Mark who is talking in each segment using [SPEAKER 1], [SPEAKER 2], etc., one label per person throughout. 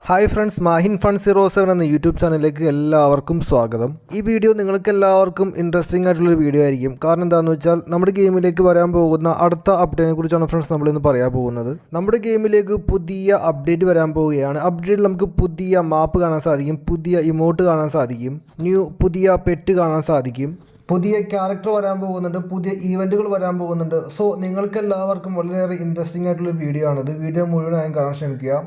[SPEAKER 1] Hi friends, Mahin fun 07 എന്ന YouTube ചാനലിലേക്ക് എല്ലാവർക്കും സ്വാഗതം. ഈ വീഡിയോ നിങ്ങൾക്ക് എല്ലാവർക്കും ഇൻട്രസ്റ്റിംഗ് ആയിട്ടുള്ളൊരു വീഡിയോ ആയിരിക്കും. കാരണം എന്താണെന്ന് വെച്ചാൽ നമ്മുടെ ഗെയിമിലേക്ക് വരാൻ പോകുന്ന അടുത്ത അപ്ഡേറ്റിനെ കുറിച്ചാണ് ഫ്രണ്ട്സ് നമ്മളിന്ന് പറയാൻ പോകുന്നത്. നമ്മുടെ ഗെയിമിലേക്ക് പുതിയ അപ്ഡേറ്റ് വരാൻ പോവുകയാണ്. അപ്ഡേറ്റിൽ നമുക്ക് പുതിയ മാപ്പ് കാണാൻ സാധിക്കും, പുതിയ ഇമോട്ട് കാണാൻ സാധിക്കും, പുതിയ പെറ്റ് കാണാൻ സാധിക്കും, പുതിയ ക്യാരക്ടർ വരാൻ പോകുന്നുണ്ട്, പുതിയ ഈവൻറ്റുകൾ വരാൻ പോകുന്നുണ്ട്. സോ നിങ്ങൾക്ക് എല്ലാവർക്കും വളരെയേറെ ഇൻട്രസ്റ്റിംഗ് ആയിട്ടുള്ളൊരു വീഡിയോ ആണിത്. വീഡിയോ മുഴുവനായും കാണാൻ ശ്രമിക്കുക.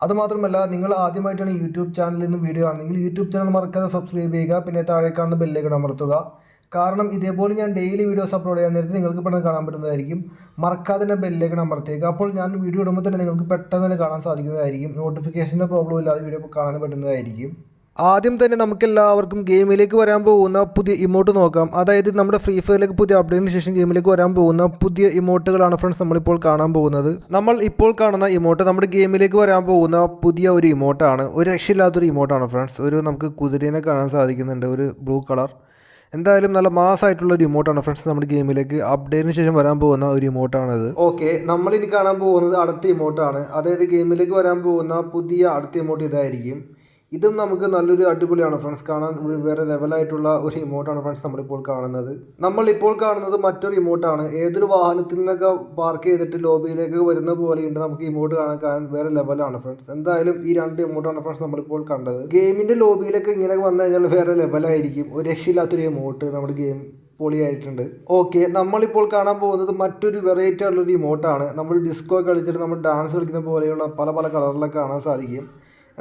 [SPEAKER 1] അതുമാത്രമല്ല, നിങ്ങൾ ആദ്യമായിട്ടാണ് യൂട്യൂബ് ചാനലിൽ നിന്ന് വീഡിയോ കാണുന്നെങ്കിൽ യൂട്യൂബ് ചാനൽ മറക്കാതെ സബ്സ്ക്രൈബ് ചെയ്യുക. പിന്നെ താഴെ കാണുന്ന ബെല്ലേക്ക് അമർത്തുക. കാരണം ഇതേപോലെ ഞാൻ ഡെയിലി വീഡിയോസ് അപ്ലോഡ് ചെയ്യാൻ നേരത്തെ നിങ്ങൾക്ക് പെട്ടെന്ന് കാണാൻ പറ്റുന്നതായിരിക്കും. മറക്കാതെ തന്നെ ബെല്ലേക്ക് അമർത്തിയേക്കുക. അപ്പോൾ ഞാൻ വീഡിയോ ഇടുമ്പോൾ തന്നെ നിങ്ങൾക്ക് പെട്ടെന്ന് തന്നെ കാണാൻ സാധിക്കുന്നതായിരിക്കും. നോട്ടിഫിക്കേഷൻ്റെ പ്രോബ്ലം ഇല്ലാതെ വീഡിയോ കാണാൻ പറ്റുന്നതായിരിക്കും. ആദ്യം തന്നെ നമുക്കെല്ലാവർക്കും ഗെയിമിലേക്ക് വരാൻ പോകുന്ന പുതിയ ഇമോട്ട് നോക്കാം. അതായത് നമ്മുടെ ഫ്രീ ഫയറിലേക്ക് പുതിയ അപ്ഡേറ്റിന് ശേഷം ഗെയിമിലേക്ക് വരാൻ പോകുന്ന പുതിയ ഇമോട്ടുകളാണ് ഫ്രണ്ട്സ് നമ്മളിപ്പോൾ കാണാൻ പോകുന്നത്. നമ്മൾ ഇപ്പോൾ കാണുന്ന ഇമോട്ട് നമ്മുടെ ഗെയിമിലേക്ക് വരാൻ പോകുന്ന പുതിയ ഒരു ഇമോട്ടാണ്. ഒരു രക്ഷയില്ലാത്തൊരു ഇമോട്ടാണ് ഫ്രണ്ട്സ്. നമുക്ക് കുതിരേനെ കാണാൻ സാധിക്കുന്നുണ്ട്, ഒരു ബ്ലൂ കളർ. എന്തായാലും നല്ല മാസമായിട്ടുള്ളൊരു ഇമോട്ടാണ് ഫ്രണ്ട്സ്. നമ്മുടെ ഗെയിമിലേക്ക് അപ്ഡേറ്റിന് ശേഷം വരാൻ പോകുന്ന ഒരു ഇമോട്ടാണിത്. ഓക്കെ, നമ്മളിനി കാണാൻ പോകുന്നത് അടുത്ത ഇമോട്ടാണ്. അതായത് ഗെയിമിലേക്ക് വരാൻ പോകുന്ന പുതിയ അടുത്ത ഇമോട്ട് ഇതായിരിക്കും. ഇതും നമുക്ക് നല്ലൊരു അടിപൊളിയാണ് ഫ്രണ്ട്സ്. കാണാൻ ഒരു വേറെ ലെവലായിട്ടുള്ള ഒരു ഇമോട്ടാണ് ഫ്രണ്ട്സ് നമ്മളിപ്പോൾ കാണുന്നത്. നമ്മളിപ്പോൾ കാണുന്നത് മറ്റൊരു ഇമോട്ടാണ്. ഏതൊരു വാഹനത്തിൽ നിന്നൊക്കെ പാർക്ക് ചെയ്തിട്ട് ലോബിയിലേക്ക് വരുന്ന പോലെയുണ്ട് നമുക്ക് ഇമോട്ട് കാണാൻ വേറെ ലെവലാണ് ഫ്രണ്ട്സ്. എന്തായാലും ഈ രണ്ട് ഇമോട്ടാണ് ഫ്രണ്ട്സ് നമ്മളിപ്പോൾ കണ്ടത്. ഗെയിമിൻ്റെ ലോബിയിലേക്ക് ഇങ്ങനെ വന്നു കഴിഞ്ഞാൽ വേറെ ലെവലായിരിക്കും. ഒരു രക്ഷയില്ലാത്തൊരു ഇമോട്ട് നമ്മുടെ ഗെയിം പൊളിയായിട്ടുണ്ട്. ഓക്കെ, നമ്മളിപ്പോൾ കാണാൻ പോകുന്നത് മറ്റൊരു വെറൈറ്റി ആയിട്ടുള്ളൊരു ഇമോട്ടാണ്. നമ്മൾ ഡിസ്കോ കളിച്ചിട്ട് നമ്മൾ ഡാൻസ് കളിക്കുന്ന പോലെയുള്ള പല പല കളറിലൊക്കെ കാണാൻ സാധിക്കും.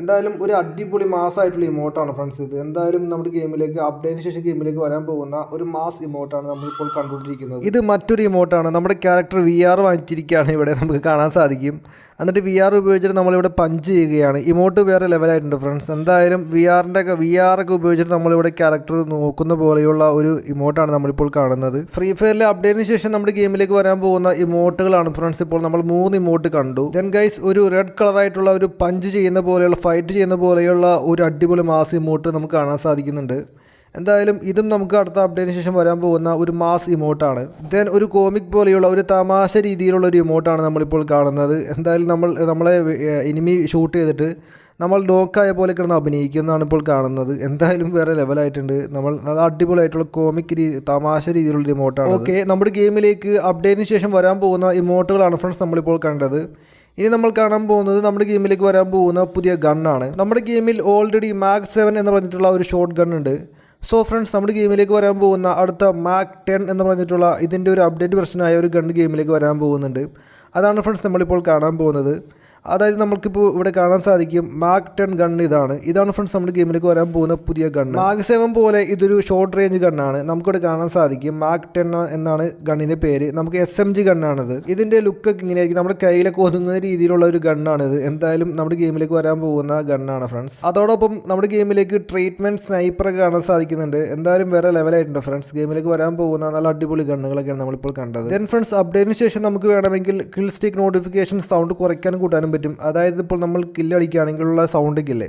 [SPEAKER 1] എന്തായാലും ഒരു അടിപൊളി മാസമായിട്ടുള്ള ഇമോട്ടാണ് ഫ്രണ്ട്സ് ഇത്. എന്തായാലും നമ്മുടെ ഗെയിമിലേക്ക് അപ്ഡേറ്റിന് ശേഷം ഗെയിമിലേക്ക് വരാൻ പോകുന്ന ഒരു മാസ് ഇമോട്ടാണ് നമ്മളിപ്പോൾ കണ്ടുകൊണ്ടിരിക്കുന്നത്. ഇത് മറ്റൊരു ഇമോട്ടാണ്. നമ്മുടെ ക്യാരക്ടർ VR വാങ്ങിച്ചിരിക്കുകയാണ് ഇവിടെ നമുക്ക് കാണാൻ സാധിക്കും. എന്നിട്ട് VR ഉപയോഗിച്ചിട്ട് നമ്മളിവിടെ പഞ്ച് ചെയ്യുകയാണ്. ഇമോട്ട് വേറെ ലെവലായിട്ടുണ്ട് ഫ്രണ്ട്സ്. എന്തായാലും VR ഒക്കെ ഉപയോഗിച്ചിട്ട് നമ്മളിവിടെ ക്യാരക്ടർ നോക്കുന്ന പോലെയുള്ള ഒരു ഇമോട്ടാണ് നമ്മളിപ്പോൾ കാണുന്നത്. ഫ്രീ ഫയറിലെ അപ്ഡേറ്റിന് ശേഷം നമ്മുടെ ഗെയിമിലേക്ക് വരാൻ പോകുന്ന ഇമോട്ടുകളാണ് ഫ്രണ്ട്സ്. ഇപ്പോൾ നമ്മൾ 3 ഇമോട്ട് കണ്ടു. ദെൻ ഗൈസ്, ഒരു റെഡ് കളറായിട്ടുള്ള ഒരു പഞ്ച് ചെയ്യുന്ന പോലെയുള്ള ഫൈറ്റ് ചെയ്യുന്ന പോലെയുള്ള ഒരു അടിപൊളി മാസ് ഇമോട്ട് നമുക്ക് കാണാൻ സാധിക്കുന്നുണ്ട്. എന്തായാലും ഇതും നമുക്ക് അടുത്ത അപ്ഡേറ്റിന് ശേഷം വരാൻ പോകുന്ന ഒരു മാസ് ഇമോട്ടാണ്. ദെൻ ഒരു കോമിക് പോലെയുള്ള ഒരു തമാശ രീതിയിലുള്ള ഒരു ഇമോട്ടാണ് നമ്മളിപ്പോൾ കാണുന്നത്. എന്തായാലും നമ്മളെ എനിമി ഷൂട്ട് ചെയ്തിട്ട് നമ്മൾ നോക്കായ പോലെ കിടന്ന് അഭിനയിക്കുന്നതാണ് ഇപ്പോൾ കാണുന്നത്. എന്തായാലും വേറെ ലെവലായിട്ടുണ്ട്. നല്ല അടിപൊളിയായിട്ടുള്ള കോമിക് തമാശ രീതിയിലുള്ള ഇമോട്ടാണ്. ഓക്കെ, നമ്മുടെ ഗെയിമിലേക്ക് അപ്ഡേറ്റിന് ശേഷം വരാൻ പോകുന്ന ഇമോട്ടുകളാണ് ഫ്രണ്ട്സ് നമ്മളിപ്പോൾ കണ്ടത്. ഇനി നമ്മൾ കാണാൻ പോകുന്നത് നമ്മുടെ ഗെയിമിലേക്ക് വരാൻ പോകുന്ന പുതിയ ഗണ്ണാണ്. നമ്മുടെ ഗെയിമിൽ ഓൾറെഡി മാക് 7 എന്ന് പറഞ്ഞിട്ടുള്ള ഒരു ഷോട്ട് ഗൺ ഉണ്ട്. സോ ഫ്രണ്ട്സ്, നമ്മുടെ ഗെയിമിലേക്ക് വരാൻ പോകുന്ന അടുത്ത മാക് 10 എന്ന് പറഞ്ഞിട്ടുള്ള ഇതിൻ്റെ ഒരു അപ്ഡേറ്റ് വെർഷനായ ഒരു ഗൺ ഗെയിമിലേക്ക് വരാൻ പോകുന്നുണ്ട്. അതാണ് ഫ്രണ്ട്സ് നമ്മളിപ്പോൾ കാണാൻ പോകുന്നത്. അതായത് നമുക്കിപ്പോൾ ഇവിടെ കാണാൻ സാധിക്കും മാക് 10 ഗൺ ഇതാണ് ഫ്രണ്ട്സ് നമ്മുടെ ഗെയിമിലേക്ക് വരാൻ പോകുന്ന പുതിയ ഗൺ. മാക് 7 പോലെ ഇതൊരു ഷോർട്ട് റേഞ്ച് ഗണ്ണാണ്. നമുക്കിവിടെ കാണാൻ സാധിക്കും മാക് 10 എന്നാണ് ഗണ്ണിൻ്റെ പേര്. നമുക്ക് SMG ഗണ്ണാണിത്. ഇതിൻ്റെ ലുക്കൊക്കെ ഇങ്ങനെയായിരിക്കും. നമ്മുടെ കയ്യിലൊക്കെ ഒതുങ്ങുന്ന രീതിയിലുള്ള ഒരു ഗണ്ണാണിത്. എന്തായാലും നമ്മുടെ ഗെയിമിലേക്ക് വരാൻ പോകുന്ന ഗണ്ണാണ് ഫ്രണ്ട്സ്. അതോടൊപ്പം നമ്മുടെ ഗെയിമിലേക്ക് ട്രീറ്റ്മെൻറ്റ് സ്നൈപ്പറൊക്കെ കാണാൻ സാധിക്കുന്നുണ്ട്. എന്തായാലും വേറെ ലെവലായിട്ടുണ്ട് ഫ്രണ്ട്സ്. ഗെയിമിലേക്ക് വരാൻ പോകുന്ന നല്ല അടിപൊളി ഗണ്ണുകളൊക്കെയാണ് നമ്മളിപ്പോൾ കണ്ടത്. ദെൻ ഫ്രണ്ട്സ്, അപ്ഡേറ്റിന് ശേഷം നമുക്ക് വേണമെങ്കിൽ കിൽ സ്റ്റിക്ക് നോട്ടിഫിക്കേഷൻ സൗണ്ട് കുറയ്ക്കാനും കൂട്ടാനും പറ്റും. അതായത് ഇപ്പോൾ നമ്മൾ കില്ലടിക്കുകയാണെങ്കിലുള്ള സൗണ്ടൊക്കെ ഇല്ലേ,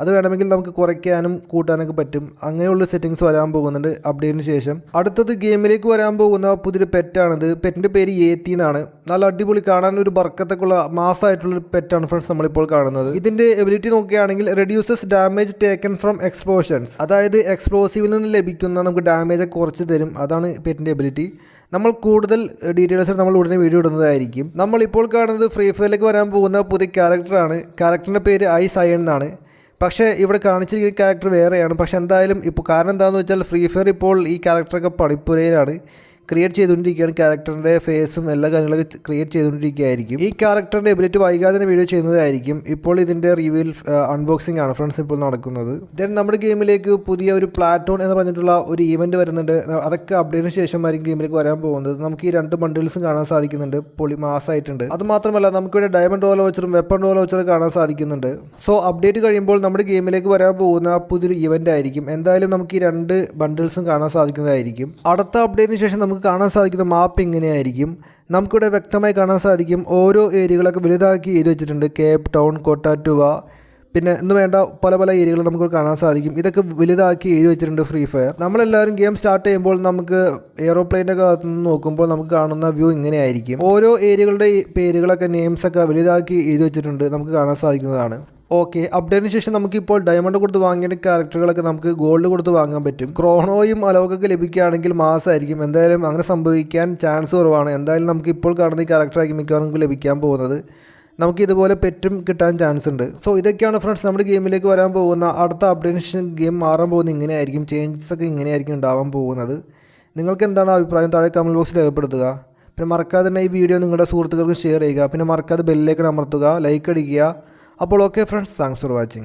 [SPEAKER 1] അത് വേണമെങ്കിൽ നമുക്ക് കുറയ്ക്കാനും കൂട്ടാനൊക്കെ പറ്റും. അങ്ങനെയുള്ള സെറ്റിങ്സ് വരാൻ പോകുന്നുണ്ട് അപ്ഡേറ്റിന് ശേഷം. അടുത്തത് ഗെയിമിലേക്ക് വരാൻ പോകുന്ന പുതിയൊരു പെറ്റാണിത്. പെറ്റിൻ്റെ പേര് ഏത്തി എന്നാണ്. നല്ല അടിപൊളി, കാണാൻ ഒരു ബർക്കത്തൊക്കെ ഉള്ള മാസമായിട്ടുള്ളൊരു പെറ്റാണ് ഫ്രണ്ട്സ് നമ്മളിപ്പോൾ കാണുന്നത്. ഇതിൻ്റെ എബിലിറ്റി നോക്കുകയാണെങ്കിൽ reduces damage taken from explosions. അതായത് എക്സ്പ്ലോസീവിൽ നിന്ന് ലഭിക്കുന്ന നമുക്ക് ഡാമേജ് കുറച്ച് തരും. അതാണ് പെറ്റിൻ്റെ എബിലിറ്റി. നമ്മൾ കൂടുതൽ ഡീറ്റെയിൽസ് നമ്മൾ ഉടനെ വീഡിയോ ഇടുന്നതായിരിക്കും. നമ്മളിപ്പോൾ കാണുന്നത് ഫ്രീ ഫയറിലേക്ക് വരാൻ പോകുന്ന പുതിയ ക്യാരക്ടറാണ്. ക്യാരക്ടറിൻ്റെ പേര് ഐസ് അയൺ എന്നാണ്. പക്ഷേ ഇവിടെ കാണിച്ചിരിക്കുന്ന ക്യാരക്ടർ വേറെയാണ്. പക്ഷേ എന്തായാലും ഇപ്പോൾ കാരണം എന്താണെന്ന് വെച്ചാൽ ഫ്രീ ഫയർ ഇപ്പോൾ ഈ ക്യാരക്ടറൊക്കെ പണിപ്പുരയിലാണ് ക്രിയേറ്റ് ചെയ്തുകൊണ്ടിരിക്കുകയാണ്. ക്യാരക്ടറിൻ്റെ ഫേസും എല്ലാ കാര്യങ്ങളൊക്കെ ക്രിയേറ്റ് ചെയ്തുകൊണ്ടിരിക്കുകയായിരിക്കും. ഈ ക്യാരക്ടറിൻ്റെ എബിലിറ്റി വൈകാതെ തന്നെ വീഡിയോ ചെയ്യുന്നതായിരിക്കും. ഇപ്പോൾ ഇതിൻ്റെ റിവ്യൂവിൽ അൺബോക്സിംഗ് ആണ് ഫ്രണ്ട്സ് ഇപ്പോൾ നടക്കുന്നത്. ദെൻ നമ്മുടെ ഗെയിമിലേക്ക് പുതിയ ഒരു പ്ലാറ്റൂൺ എന്ന് പറഞ്ഞിട്ടുള്ള ഒരു ഈവൻറ്റ് വരുന്നുണ്ട്. അതൊക്കെ അപ്ഡേറ്റിന് ശേഷമായിരിക്കും ഗെയിമിലേക്ക് വരാൻ പോകുന്നത്. നമുക്ക് ഈ 2 ബണ്ടിൽസും കാണാൻ സാധിക്കുന്നുണ്ട്. പൊളി മാസമായിട്ടുണ്ട്. അതുമാത്രമല്ല നമുക്കിവിടെ ഡയമണ്ട് റോൾ വോച്ചറും വെപ്പൺ റോൾ വോച്ചറും കാണാൻ സാധിക്കുന്നുണ്ട്. സോ അപ്ഡേറ്റ് കഴിയുമ്പോൾ നമ്മുടെ ഗെയിമിലേക്ക് വരാൻ പോകുന്ന പുതിയൊരു ഇവൻ്റ് ആയിരിക്കും. എന്തായാലും നമുക്ക് ഈ 2 ബണ്ടിൽസും കാണാൻ സാധിക്കുന്നതായിരിക്കും. അടുത്ത അപ്ഡേറ്റിന് ശേഷം നമുക്ക് കാണാൻ സാധിക്കുന്ന മാപ്പ് ഇങ്ങനെയായിരിക്കും. നമുക്കിവിടെ വ്യക്തമായി കാണാൻ സാധിക്കും ഓരോ ഏരിയകളൊക്കെ വലുതാക്കി എഴുതി വെച്ചിട്ടുണ്ട്. കേപ്പ് ടൗൺ, കൊട്ടാറ്റുവ, പിന്നെ ഇന്ന് വേണ്ട പല പല ഏരിയകൾ നമുക്ക് കാണാൻ സാധിക്കും. ഇതൊക്കെ വലുതാക്കി എഴുതി വെച്ചിട്ടുണ്ട് ഫ്രീ ഫയർ. നമ്മളെല്ലാവരും ഗെയിം സ്റ്റാർട്ട് ചെയ്യുമ്പോൾ നമുക്ക് എയ്റോപ്ലെയിൻ്റെ അകത്ത് നിന്ന് നോക്കുമ്പോൾ നമുക്ക് കാണുന്ന വ്യൂ ഇങ്ങനെയായിരിക്കും. ഓരോ ഏരിയകളുടെ പേരുകളൊക്കെ നെയിംസൊക്കെ വലുതാക്കി എഴുതി വെച്ചിട്ടുണ്ട്, നമുക്ക് കാണാൻ സാധിക്കുന്നതാണ്. ഓക്കെ, അപ്ഡേറ്റിന് ശേഷം നമുക്കിപ്പോൾ ഡയമണ്ട് കൊടുത്ത് വാങ്ങേണ്ട ക്യാരക്ടറുകളൊക്കെ നമുക്ക് ഗോൾഡ് കൊടുത്ത് വാങ്ങാൻ പറ്റും. ക്രോണോയും അലോകൊക്കെ ലഭിക്കുകയാണെങ്കിൽ മാസമായിരിക്കും. എന്തായാലും അങ്ങനെ സംഭവിക്കാൻ ചാൻസ് കുറവാണ്. എന്തായാലും നമുക്ക് ഇപ്പോൾ കാണുന്ന ഈ ക്യാരക്ടറായിരിക്കും മിക്കവാറും നമുക്ക് ലഭിക്കാൻ പോകുന്നത്. നമുക്ക് ഇതുപോലെ പെറ്റും കിട്ടാൻ ചാൻസ് ഉണ്ട്. സോ ഇതൊക്കെയാണ് ഫ്രണ്ട്സ് നമ്മുടെ ഗെയിമിലേക്ക് വരാൻ പോകുന്ന അടുത്ത അപ്ഡേറ്റിന് ശേഷം ഗെയിം മാറാൻ പോകുന്നത് ഇങ്ങനെയായിരിക്കും. ചേഞ്ചസ് ഒക്കെ ഇങ്ങനെയായിരിക്കും ഉണ്ടാവാൻ പോകുന്നത്. നിങ്ങൾക്ക് എന്താണ് അഭിപ്രായം താഴെ കമൻറ്റ് ബോക്സിൽ രേഖപ്പെടുത്തുക. പിന്നെ മറക്കാതെ തന്നെ ഈ വീഡിയോ നിങ്ങളുടെ സുഹൃത്തുക്കൾക്ക് ഷെയർ ചെയ്യുക. പിന്നെ മറക്കാതെ ബെല്ലിലേക്ക് അമർത്തുക, ലൈക്ക് അടിക്കുക. അപ്പോൾ okay friends, thanks for watching.